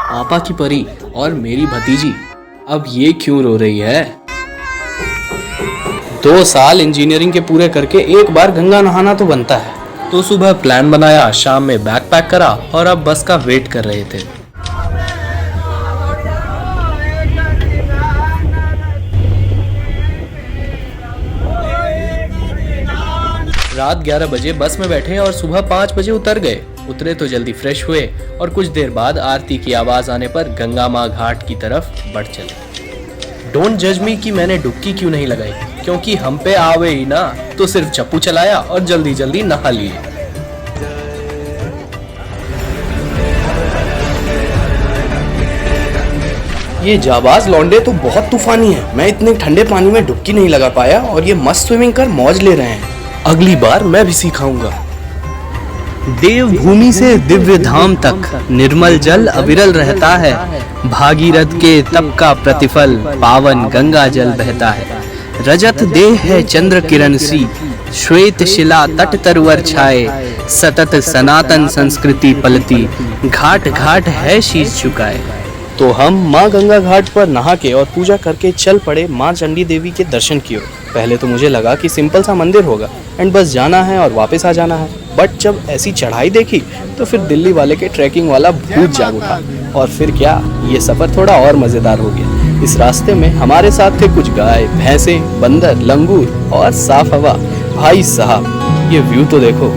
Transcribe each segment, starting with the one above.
पापा की परी और मेरी भतीजी अब ये क्यों रो रही है? 2 साल इंजीनियरिंग के पूरे करके एक बार गंगा नहाना तो बनता है। तो सुबह प्लान बनाया, शाम में बैग पैक करा और अब बस का वेट कर रहे थे। रात 11 बजे बस में बैठे और सुबह 5 बजे उतर गए। उतरे तो जल्दी फ्रेश हुए और कुछ देर बाद आरती की आवाज आने पर गंगा माँ घाट की तरफ बढ़ चले। डोंट जज मी कि मैंने डुबकी क्यों नहीं लगाई, क्योंकि हम पे आवे ही ना, तो सिर्फ चप्पू चलाया और जल्दी जल्दी नहा लिए। ये जाबाज लौंडे तो बहुत तूफानी है। मैं इतने ठंडे पानी में डुबकी नहीं लगा पाया और ये मस्त स्विमिंग कर मौज ले रहे हैं। अगली बार मैं भी सिखाऊंगा। देवभूमि से दिव्य धाम तक निर्मल जल अविरल रहता है। भागीरथ के तप का प्रतिफल पावन गंगा जल बहता है। रजत देह है चंद्र किरण सी, श्वेत शिला तट तरवर छाए। सतत सनातन संस्कृति पलती, घाट घाट है शीश झुकाए। तो हम माँ गंगा घाट पर नहा के और पूजा करके चल पड़े माँ चंडी देवी के दर्शन की ओर। पहले तो मुझे लगा कि सिंपल सा मंदिर होगा एंड बस जाना है और वापस आ जाना है, बट जब ऐसी चढ़ाई देखी तो फिर दिल्ली वाले के ट्रैकिंग वाला भूत जाग उठा। और फिर क्या, ये सफर थोड़ा और मजेदार हो गया। इस रास्ते में हमारे साथ थे कुछ गाय, भैंसे, बंदर, लंगूर और साफ हवा। भाई साहब, ये व्यू तो देखो।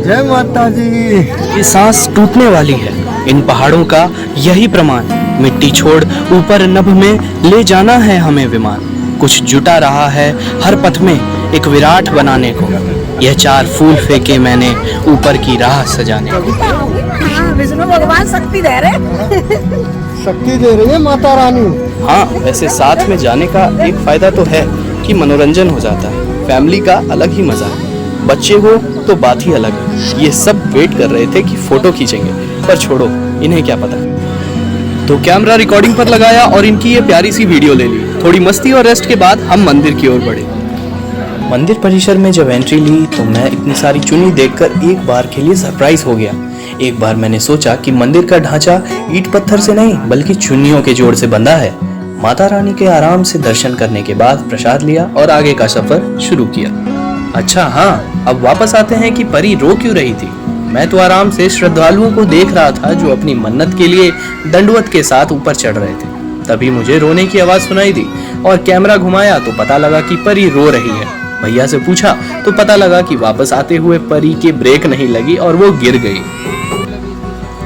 जय माता जी। ये सांस टूटने वाली है। इन पहाड़ों का यही प्रमाण। मिट्टी छोड़ ऊपर नभ में ले जाना है हमें विमान। कुछ जुटा रहा है हर पथ में एक विराट बनाने को। यह 4 फूल फेंके मैंने ऊपर की राह सजाने को। विष्णु भगवान शक्ति दे रहे शक्ति दे रही है माता रानी। हाँ, वैसे साथ में जाने का एक फायदा तो है कि मनोरंजन हो जाता है। फैमिली का अलग ही मजा है। बच्चे हो तो बात ही अलग है। ये सब वेट कर रहे थे कि फोटो खींचेंगे, पर छोड़ो, इन्हें क्या पता। तो कैमरा रिकॉर्डिंग पर लगाया और इनकी ये प्यारी सी वीडियो ले ली। थोड़ी मस्ती और रेस्ट के बाद हम मंदिर की ओर बढ़े। मंदिर परिसर में जब एंट्री ली तो मैं इतनी सारी चुन्नी देखकर एक बार के लिए सरप्राइज हो गया। एक बार मैंने सोचा कि मंदिर का ढांचा ईंट पत्थर से नहीं बल्कि चुन्नियों के जोड़ से बंधा है। माता रानी के आराम से दर्शन करने के बाद प्रसाद लिया और आगे का सफर शुरू किया। अच्छा हाँ, अब वापस आते हैं कि परी रो क्यों रही थी। मैं तो आराम से श्रद्धालुओं को देख रहा था जो अपनी मन्नत के लिए दंडवत के साथ ऊपर चढ़ रहे थे। तभी मुझे रोने की आवाज सुनाई दी और कैमरा घुमाया तो पता लगा कि परी रो रही है। भैया से पूछा तो पता लगा कि वापस आते हुए परी के ब्रेक नहीं लगी और वो गिर गई।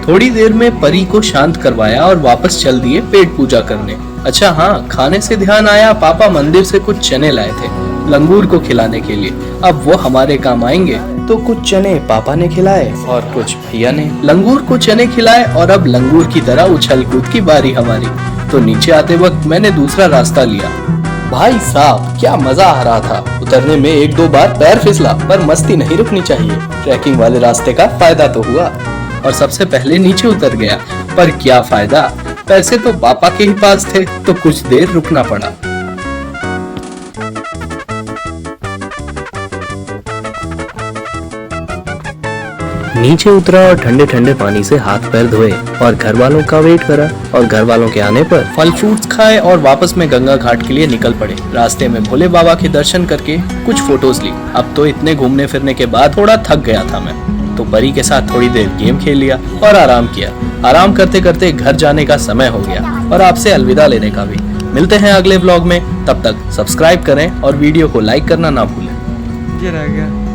थोड़ी देर में परी को शांत करवाया और वापस चल दिए पेट पूजा करने। अच्छा हाँ, खाने से ध्यान आया, पापा मंदिर से कुछ चने लाए थे लंगूर को खिलाने के लिए। अब वो हमारे काम आएंगे। तो कुछ चने पापा ने खिलाए और कुछ भैया ने। लंगूर को चने खिलाए और अब लंगूर की तरह उछल कूद की बारी हमारी। तो नीचे आते वक्त मैंने दूसरा रास्ता लिया। भाई साहब, क्या मजा आ रहा था। उतरने में 1-2 बार पैर फिसला, पर मस्ती नहीं रुकनी चाहिए। ट्रैकिंग वाले रास्ते का फायदा तो हुआ और सबसे पहले नीचे उतर गया, पर क्या फायदा, पैसे तो पापा के ही पास थे, तो कुछ देर रुकना पड़ा। नीचे उतरा और ठंडे ठंडे पानी से हाथ पैर धोए और घर वालों का वेट करा और घर वालों के आने पर फल फ्रूट्स खाए और वापस में गंगा घाट के लिए निकल पड़े। रास्ते में भोले बाबा के दर्शन करके कुछ फोटोज ली। अब तो इतने घूमने फिरने के बाद थोड़ा थक गया था मैं, तो परी के साथ थोड़ी देर गेम खेल लिया और आराम किया। आराम करते करते घर जाने का समय हो गया और आपसे अलविदा लेने का भी। मिलते हैं अगले व्लॉग में, तब तक सब्सक्राइब करें और वीडियो को लाइक करना ना भूलें। ये रह गया।